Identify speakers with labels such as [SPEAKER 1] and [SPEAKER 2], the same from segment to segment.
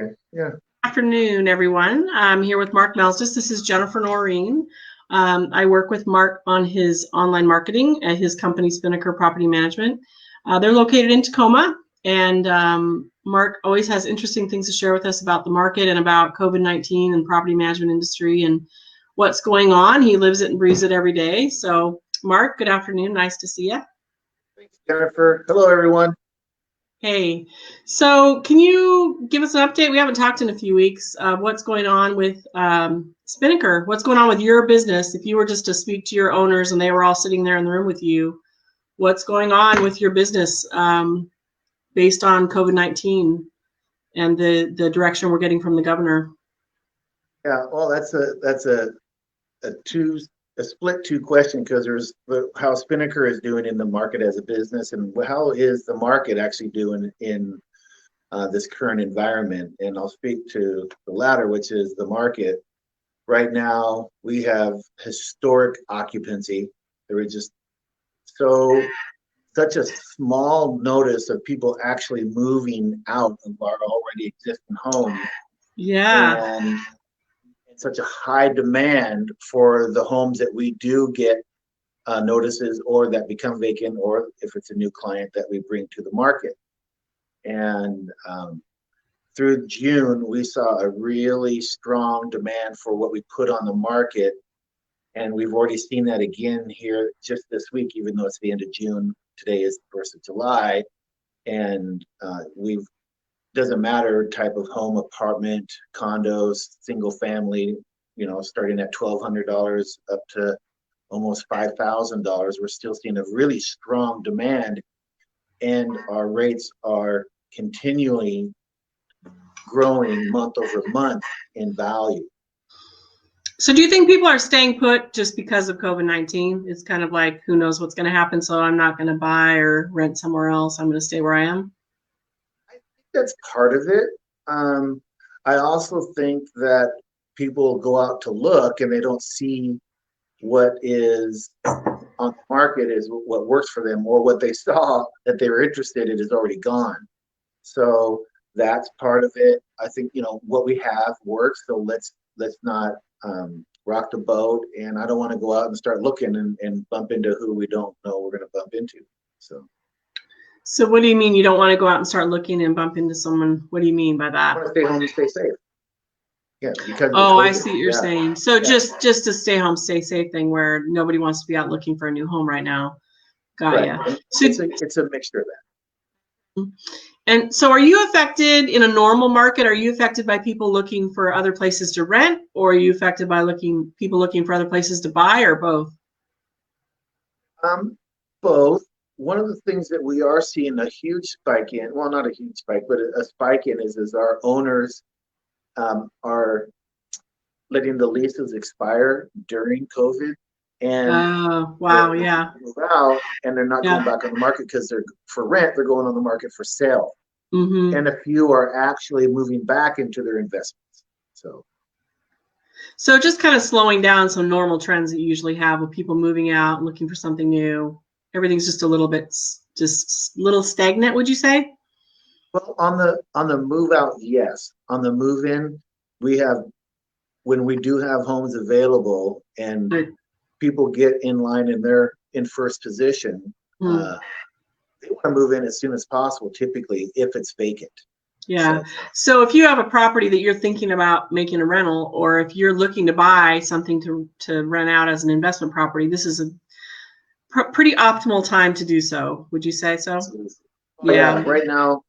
[SPEAKER 1] Okay. Yeah.
[SPEAKER 2] Afternoon, everyone. I'm here with Mark Melness. This is Jennifer Noreen. I work with Mark on his online marketing at his company, Spinnaker Property Management. They're located in Tacoma, and Mark always has interesting things to share with us about the market and about COVID-19 and property management industry and what's going on. He lives it and breathes it every day. So, Mark, good afternoon. Nice to see you.
[SPEAKER 1] Thanks, Jennifer. Hello, everyone.
[SPEAKER 2] Hey, so can you give us an update? We haven't talked in a few weeks. What's going on with Spinnaker? What's going on with your business? If you were just to speak to your owners and they were all sitting there in the room with you, what's going on with your business based on COVID-19 and the direction we're getting from the governor?
[SPEAKER 1] Yeah, well, that's a split two question because there's how Spinnaker is doing in the market as a business, and how is the market actually doing in this current environment. And I'll speak to the latter, which is the market. Right now, we have historic occupancy. There is just such a small notice of people actually moving out of our already existing homes.
[SPEAKER 2] Yeah.
[SPEAKER 1] And such a high demand for the homes that we do get notices or that become vacant, or if it's a new client that we bring to the market. And through June, we saw a really strong demand for what we put on the market. And we've already seen that again here just this week, even though it's the end of June. Today is the 1st of July. And doesn't matter type of home, apartment, condos, single family, starting at $1,200 up to almost $5,000. We're still seeing a really strong demand, and our rates are continually growing month over month in value.
[SPEAKER 2] So do you think people are staying put just because of COVID-19? It's kind of like, who knows what's going to happen, so I'm not going to buy or rent somewhere else. I'm going to stay where I am.
[SPEAKER 1] That's part of it. I also think that people go out to look and they don't see what is on the market is what works for them, or what they saw that they were interested in is already gone. So that's part of it. I think what we have works, so let's not rock the boat. And I don't want to go out and start looking and bump into who we don't know we're going to bump into.
[SPEAKER 2] So what do you mean you don't want to go out and start looking and bump into someone? What do you mean by that?
[SPEAKER 1] I want to stay home and stay safe. Yeah, because
[SPEAKER 2] I see what you're saying. So just to stay home, stay safe thing where nobody wants to be out looking for a new home right now. Got ya.
[SPEAKER 1] So it's a mixture of that.
[SPEAKER 2] And so are you affected in a normal market? Are you affected by people looking for other places to rent, or are you affected by people looking for other places to buy, or both?
[SPEAKER 1] Both. One of the things that we are seeing a huge spike in, well, not a huge spike, but a spike in is our owners are letting the leases expire during COVID. And
[SPEAKER 2] wow, yeah.
[SPEAKER 1] Move out, and they're not going back on the market because they're for rent, they're going on the market for sale.
[SPEAKER 2] Mm-hmm.
[SPEAKER 1] And a few are actually moving back into their investments.
[SPEAKER 2] So just kind of slowing down some normal trends that you usually have with people moving out and looking for something new. Everything's just a little stagnant, would you say?
[SPEAKER 1] Well, on the move out, yes. On the move in, when we do have homes available and people get in line and they're in first position, they want to move in as soon as possible, typically, if it's vacant.
[SPEAKER 2] Yeah. So if you have a property that you're thinking about making a rental, or if you're looking to buy something to rent out as an investment property, this is a pretty optimal time to do so. Would you say so?
[SPEAKER 1] Yeah. Right now,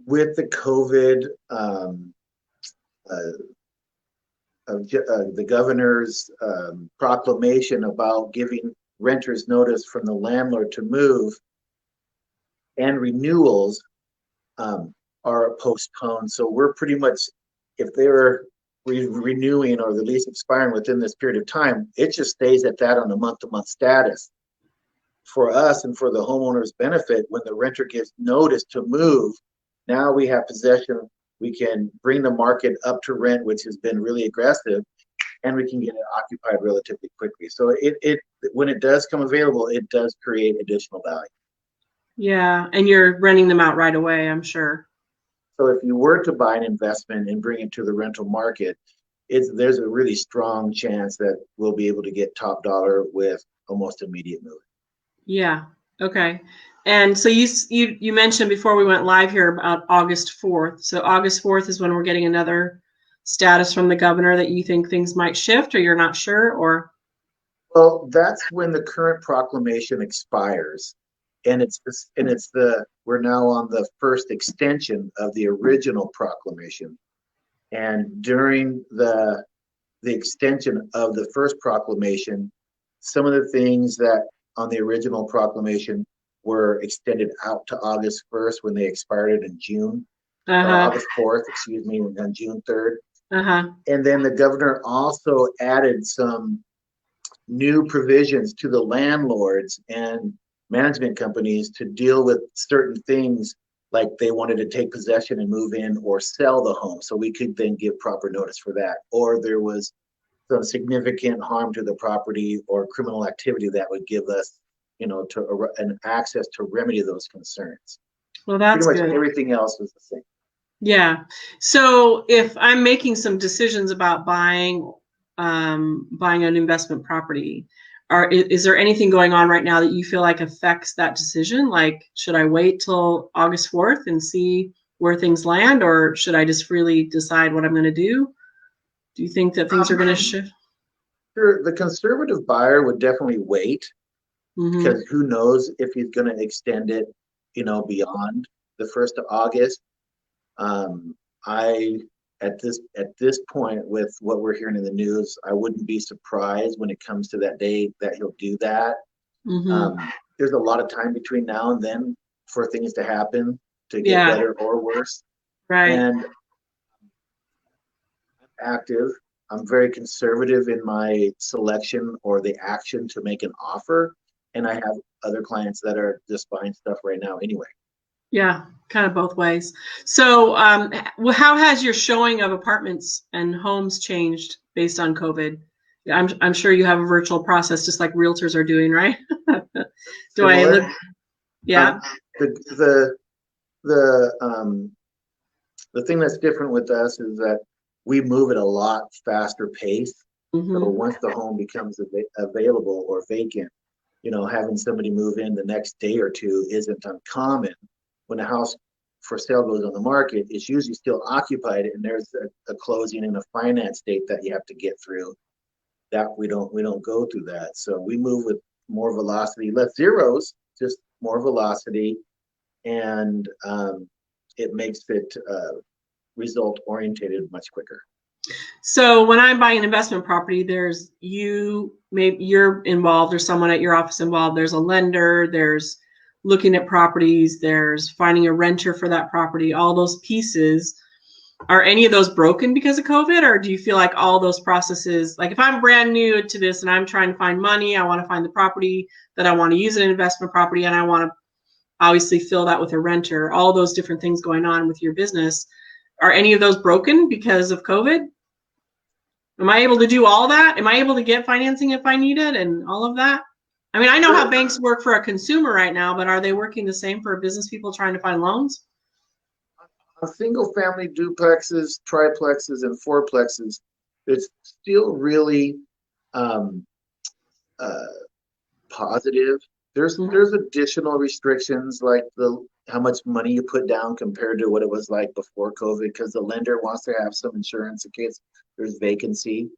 [SPEAKER 1] with the COVID, the governor's proclamation about giving renters notice from the landlord to move, and renewals are postponed. So we're pretty much, if they're renewing or the lease expiring within this period of time, it just stays at that on a month-to-month status. For us and for the homeowner's benefit, when the renter gives notice to move, now we have possession. We can bring the market up to rent, which has been really aggressive, and we can get it occupied relatively quickly. So it when it does come available, it does create additional value.
[SPEAKER 2] Yeah, and you're renting them out right away, I'm sure.
[SPEAKER 1] So if you were to buy an investment and bring it to the rental market, there's a really strong chance that we'll be able to get top dollar with almost immediate move.
[SPEAKER 2] Yeah. Okay. And so you mentioned before we went live here about August 4th. So August 4th is when we're getting another status from the governor that you think things might shift, or you're not sure, or
[SPEAKER 1] Well, that's when the current proclamation expires. And we're now on the first extension of the original proclamation. And during the extension of the first proclamation, some of the things that on the original proclamation were extended out to August 1st when they expired in June, or
[SPEAKER 2] uh-huh,
[SPEAKER 1] August 4th, excuse me, on June 3rd.
[SPEAKER 2] uh-huh.
[SPEAKER 1] And then the governor also added some new provisions to the landlords and management companies to deal with certain things, like they wanted to take possession and move in or sell the home. So we could then give proper notice for that. Or there was some significant harm to the property or criminal activity that would give us, an access to remedy those concerns.
[SPEAKER 2] Well,
[SPEAKER 1] Pretty
[SPEAKER 2] that's
[SPEAKER 1] much
[SPEAKER 2] good.
[SPEAKER 1] everything else was the same.
[SPEAKER 2] Yeah. So if I'm making some decisions about buying an investment property, is there anything going on right now that you feel like affects that decision? Like, should I wait till August 4th and see where things land, or should I just freely decide what I'm going to do? Do you think that things are going to shift?
[SPEAKER 1] Sure, the conservative buyer would definitely wait,
[SPEAKER 2] Mm-hmm.
[SPEAKER 1] because who knows if he's going to extend it, beyond the 1st of August. I at this point, with what we're hearing in the news, I wouldn't be surprised when it comes to that day that he'll do that.
[SPEAKER 2] Mm-hmm.
[SPEAKER 1] Um, there's a lot of time between now and then for things to happen, to get
[SPEAKER 2] Yeah.
[SPEAKER 1] better or worse.
[SPEAKER 2] Right.
[SPEAKER 1] And I'm active. I'm very conservative in my selection or the action to make an offer. And I have other clients that are just buying stuff right now anyway.
[SPEAKER 2] Yeah. Kind of both ways. So, how has your showing of apartments and homes changed based on COVID? I'm sure you have a virtual process just like realtors are doing, right? Do I
[SPEAKER 1] Similar.
[SPEAKER 2] look? Yeah.
[SPEAKER 1] Um, the the the the thing that's different with us is that we move at a lot faster pace. So
[SPEAKER 2] Mm-hmm.
[SPEAKER 1] once the home becomes available or vacant, having somebody move in the next day or two isn't uncommon. When a house for sale goes on the market, it's usually still occupied, and there's a closing and a finance date that you have to get through. That we don't go through that. So we move with more velocity, less zeros, just more velocity, and it makes it result orientated much quicker.
[SPEAKER 2] So when I'm buying an investment property, there's maybe you're involved, or someone at your office involved. There's a lender, there's looking at properties, there's finding a renter for that property, all those pieces. Are any of those broken because of COVID, or do you feel like all those processes, like if I'm brand new to this and I'm trying to find money, I want to find the property that I want to use an investment property, and I want to obviously fill that with a renter, all those different things going on with your business, are any of those broken because of COVID? Am I able to do all that? Am I able to get financing if I need it and all of that? I mean, I know how
[SPEAKER 1] Sure.
[SPEAKER 2] banks work for a consumer right now, but are they working the same for business people trying to find loans?
[SPEAKER 1] Single family duplexes, triplexes, and fourplexes, it's still really um, uh, positive. There's additional restrictions, like the how much money you put down compared to what it was like before COVID, because the lender wants to have some insurance in case there's vacancy.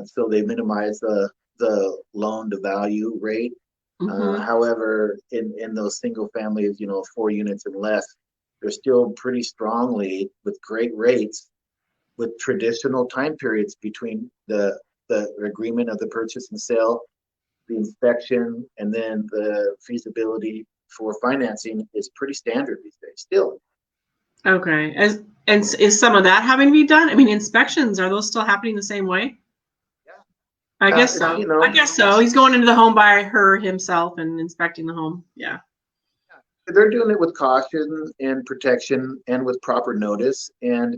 [SPEAKER 1] So they minimize the loan to value rate.
[SPEAKER 2] Mm-hmm.
[SPEAKER 1] However, in those single families, 4 units and less, they're still pretty strongly with great rates, with traditional time periods between the agreement of the purchase and sale, the inspection, and then the feasibility for financing is pretty standard these days still.
[SPEAKER 2] Okay. And is some of that having to be done? I mean, inspections, are those still happening the same way? I
[SPEAKER 1] Yeah,
[SPEAKER 2] guess so. I guess so. He's going into the home by her himself and inspecting the home. Yeah.
[SPEAKER 1] they're doing it with caution and protection and with proper notice. And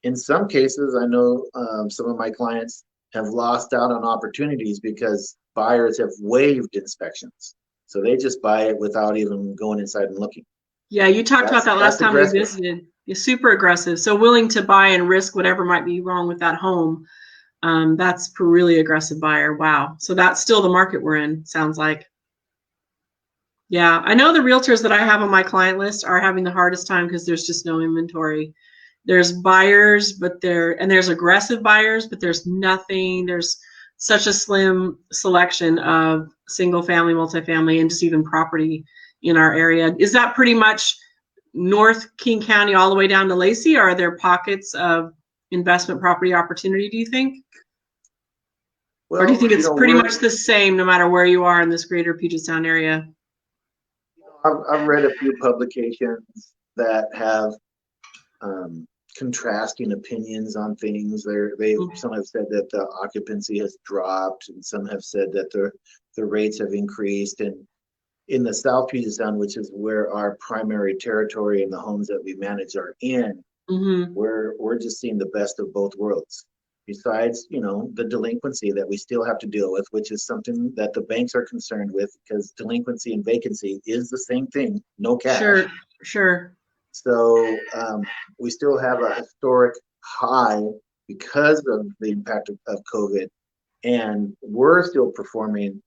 [SPEAKER 1] in some cases, I know some of my clients have lost out on opportunities because buyers have waived inspections. So they just buy it without even going inside and looking.
[SPEAKER 2] Yeah, you talked about that last
[SPEAKER 1] That's
[SPEAKER 2] time we
[SPEAKER 1] aggressive.
[SPEAKER 2] visited. You're super aggressive. So willing to buy and risk whatever might be wrong with that home. That's a really aggressive buyer. Wow. So that's still the market we're in, sounds like. Yeah, I know the realtors that I have on my client list are having the hardest time because there's just no inventory. There's buyers, but there's aggressive buyers, but there's nothing. There's such a slim selection of single family, multifamily, and just even property in our area. Is that pretty much North King County all the way down to Lacey, or are there pockets of investment property opportunity, do you think? Or do you
[SPEAKER 1] Well,
[SPEAKER 2] think it's pretty much the same no matter where you are in this greater Puget Sound area?
[SPEAKER 1] I've read a few publications that have contrasting opinions on things. Some have said that the occupancy has dropped, and some have said that the rates have increased. And in the South Puget Sound, which is where our primary territory and the homes that we manage are in, we're just seeing the best of both worlds. Besides, the delinquency that we still have to deal with, which is something that the banks are concerned with, because delinquency and vacancy is the same thing, no cash.
[SPEAKER 2] Sure.
[SPEAKER 1] So we still have a historic high because of the impact of COVID, and we're still performing,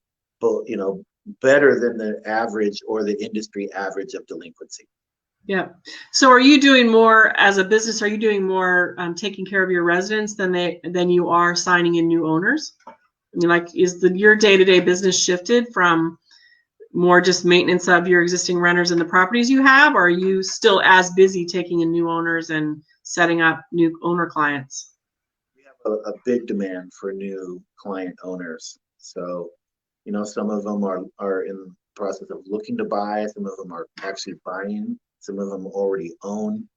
[SPEAKER 1] better than the average or the industry average of delinquency.
[SPEAKER 2] Yeah. So are you doing more as a business? Are you doing more taking care of your residents than you are signing in new owners? I mean, like, is your day-to-day business shifted from more just maintenance of your existing renters and the properties you have, or are you still as busy taking in new owners and setting up new owner clients?
[SPEAKER 1] We have a big demand for new client owners. So, some of them are in the process of looking to buy, some of them are actually buying, some of them already own,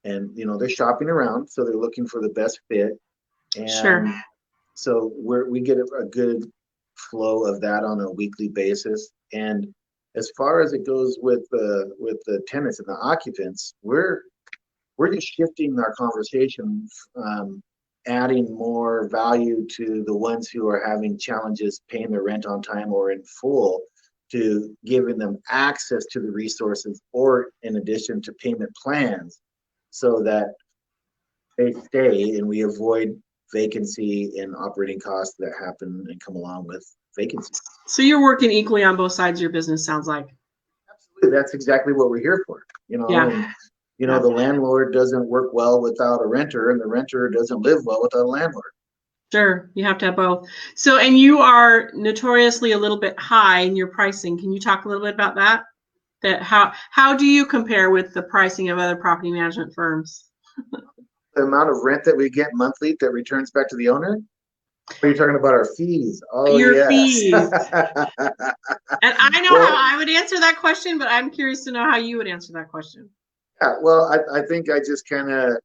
[SPEAKER 1] and they're shopping around, so they're looking for the best fit. And
[SPEAKER 2] Sure.
[SPEAKER 1] so we get a good flow of that on a weekly basis. And as far as it goes with the tenants and the occupants, we're just shifting our conversation, adding more value to the ones who are having challenges paying their rent on time or in full, to giving them access to the resources, or in addition to payment plans, so that they stay and we avoid vacancy and operating costs that happen and come along with vacancy.
[SPEAKER 2] So you're working equally on both sides of your business, sounds like.
[SPEAKER 1] Absolutely, that's exactly what we're here for.
[SPEAKER 2] Yeah.
[SPEAKER 1] And the landlord doesn't work well without a renter, and the renter doesn't live well without a landlord.
[SPEAKER 2] Sure, you have to have both. So, and you are notoriously a little bit high in your pricing. Can you talk a little bit about that? How do you compare with the pricing of other property management firms?
[SPEAKER 1] The amount of rent that we get monthly that returns back to the owner? Are you talking about our fees? Oh,
[SPEAKER 2] your
[SPEAKER 1] yes.
[SPEAKER 2] fees. And I know how I would answer that question, but I'm curious to know how you would answer that question.
[SPEAKER 1] Yeah, well, I think I just kind of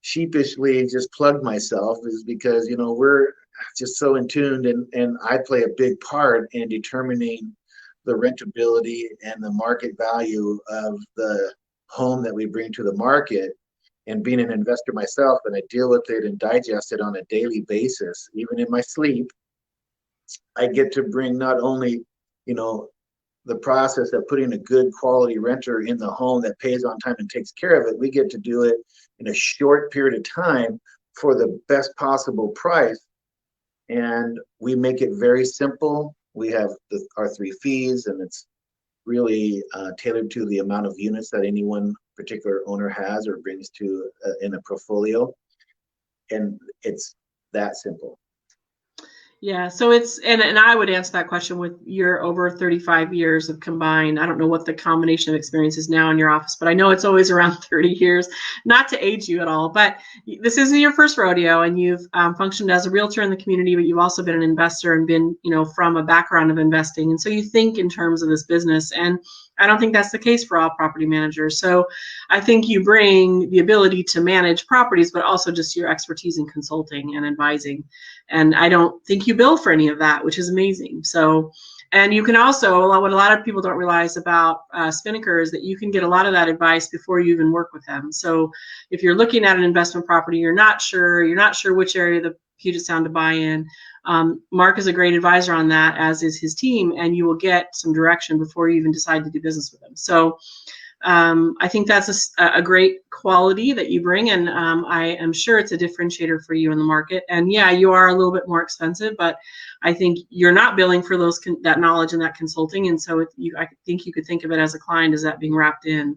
[SPEAKER 1] sheepishly just plugged myself, is because we're just so in tune, and I play a big part in determining the rentability and the market value of the home that we bring to the market. And being an investor myself, and I deal with it and digest it on a daily basis, even in my sleep, I get to bring not only the process of putting a good quality renter in the home that pays on time and takes care of it. We get to do it in a short period of time for the best possible price. And we make it very simple. We have our 3 fees, and it's really tailored to the amount of units that any one particular owner has or brings to in a portfolio. And it's that simple.
[SPEAKER 2] Yeah, so it's, and I would answer that question with your over 35 years of combined, I don't know what the combination of experience is now in your office, but I know it's always around 30 years, not to age you at all, but this isn't your first rodeo, and you've functioned as a realtor in the community, but you've also been an investor and been, from a background of investing. And so you think in terms of this business, and I don't think that's the case for all property managers. So I think you bring the ability to manage properties, but also just your expertise in consulting and advising. And I don't think you bill for any of that, which is amazing. So, And you can also, what a lot of people don't realize about Spinnaker is that you can get a lot of that advice before you even work with them. So if you're looking at an investment property, you're not sure which area of the Puget Sound to buy in, Mark is a great advisor on that, as is his team, and you will get some direction before you even decide to do business with them. So I think that's a great quality that you bring, and I am sure it's a differentiator for you in the market. And yeah, you are a little bit more expensive, but I think you're not billing for that knowledge and that consulting, and so I think you could think of it as a client as that being wrapped in.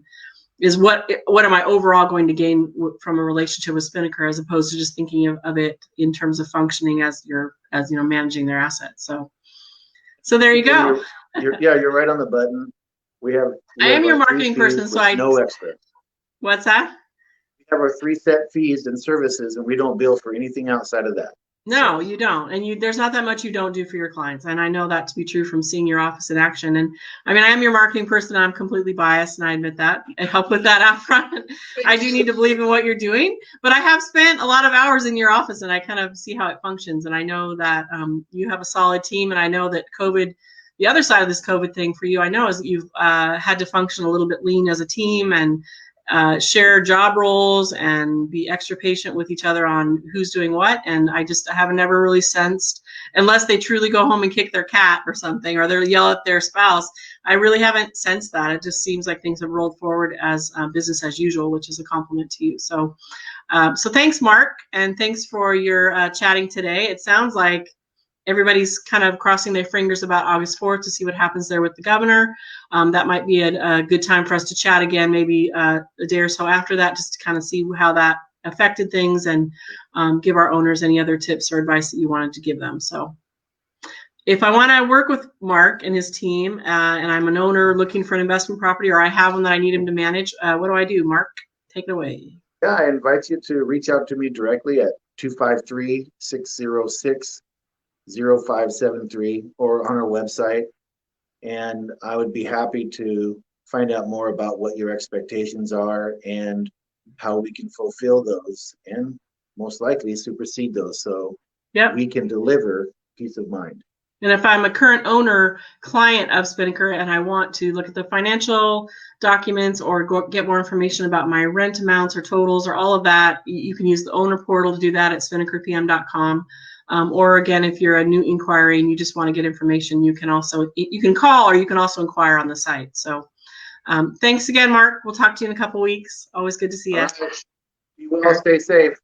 [SPEAKER 2] Is what am I overall going to gain from a relationship with Spinnaker, as opposed to just thinking of it in terms of functioning as managing their assets. So there you go.
[SPEAKER 1] You're right on the button.
[SPEAKER 2] I am your marketing person, so
[SPEAKER 1] no extra.
[SPEAKER 2] What's that?
[SPEAKER 1] We have our 3 set fees and services, and we don't bill for anything outside of that.
[SPEAKER 2] No, you don't. And there's not that much you don't do for your clients. And I know that to be true from seeing your office in action. And I mean, I am your marketing person. I'm completely biased, and I admit that. I help with that out front. I do need to believe in what you're doing. But I have spent a lot of hours in your office, and I kind of see how it functions. And I know that you have a solid team. And I know that the other side of this COVID thing for you, I know, is that you've had to function a little bit lean as a team and share job roles and be extra patient with each other on who's doing what. And I have never really sensed, unless they truly go home and kick their cat or something, or they yell at their spouse, I really haven't sensed that. It just seems like things have rolled forward as business as usual, which is a compliment to you. So thanks, Mark, and thanks for your chatting today. It sounds like everybody's kind of crossing their fingers about August 4th to see what happens there with the governor. That might be a good time for us to chat again, maybe a day or so after that, just to kind of see how that affected things, and give our owners any other tips or advice that you wanted to give them. So if I want to work with Mark and his team, and I'm an owner looking for an investment property, or I have one that I need him to manage, what do I do? Mark, take it away.
[SPEAKER 1] Yeah, I invite you to reach out to me directly at 253-606-0573 or on our website. And I would be happy to find out more about what your expectations are and how we can fulfill those, and most likely supersede those, so we can deliver peace of mind.
[SPEAKER 2] And if I'm a current owner client of Spinnaker and I want to look at the financial documents or get more information about my rent amounts or totals or all of that, you can use the owner portal to do that at spinnakerpm.com. Or again, if you're a new inquiry and you just want to get information, you can call, or you can also inquire on the site. So thanks again, Mark. We'll talk to you in a couple weeks. Always good to see you.
[SPEAKER 1] Right. Be well, stay safe.